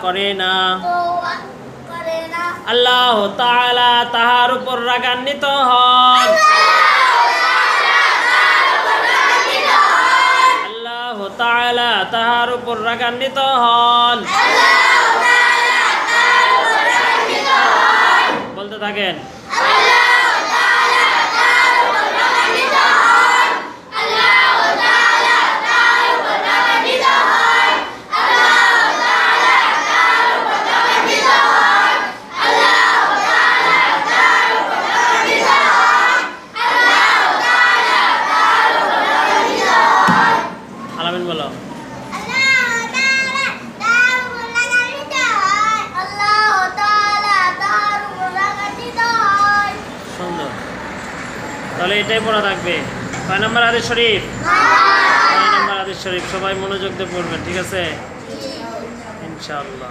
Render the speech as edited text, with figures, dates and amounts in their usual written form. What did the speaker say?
করে না। আল্লাহ তাআলা তাহার উপর রাগান্বিত হন। আল্লাহ তাআলা তাহার উপর রাগান্বিত হন। বলতে থাকেন। আলামিন বলো। সুন্দর, তাহলে এটাই পড়া থাকবে। 6 নম্বর হাদিস শরীফ, 6 নম্বর হাদিস শরীফ সবাই মনোযোগ দিয়ে পড়বেন, ঠিক আছে ইনশাআল্লাহ।